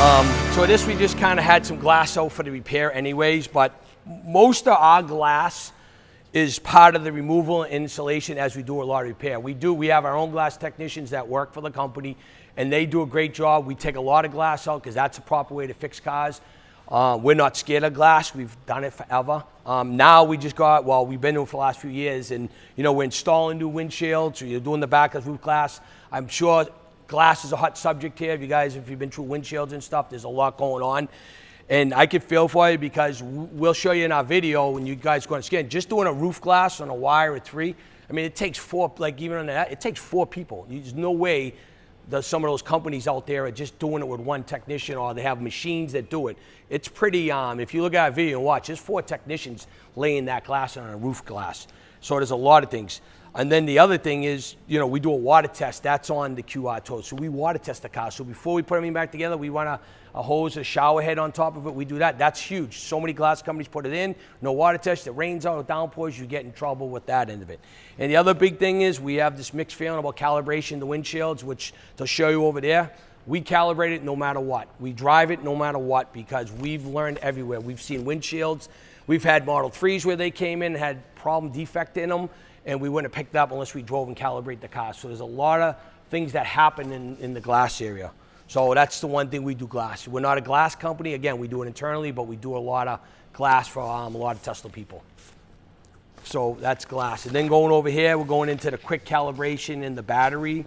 So this, we just kind of had some glass out for the repair anyways, but most of our glass is part of the removal and installation as we do a lot of repair. We have our own glass technicians that work for the company, and they do a great job. We take a lot of glass out because that's the proper way to fix cars. We're not scared of glass. We've done it forever. Now we just got, well, we've been doing it for the last few years, and you know, we're installing new windshields, or you're doing the back of roof glass. I'm sure glass is a hot subject here. If you've been through windshields and stuff, there's a lot going on. And I can feel for you because we'll show you in our video when you guys go on scan. Just doing a roof glass on a wire or 3, I mean, it takes 4, like even on that, it takes 4 people. There's no way that some of those companies out there are just doing it with one technician, or they have machines that do it. It's pretty, if you look at our video and watch, there's 4 technicians laying that glass on a roof glass. So there's a lot of things. And then the other thing is, you know, we do a water test. That's on the QR code. So we water test the car. So before we put everything back together, we run a hose, a shower head on top of it. We do that. That's huge. So many glass companies put it in. No water test. It rains out or downpours. You get in trouble with that end of it. And the other big thing is we have this mixed feeling about calibration, the windshields, which they'll show you over there. We calibrate it no matter what. We drive it no matter what because we've learned everywhere. We've seen windshields. We've had Model 3s where they came in, had problem defect in them, and we wouldn't have picked it up unless we drove and calibrate the car. So there's a lot of things that happen in the glass area. So that's the one thing we do glass. We're not a glass company. Again, we do it internally, but we do a lot of glass for a lot of Tesla people. So that's glass. And then going over here, we're going into the quick calibration in the battery.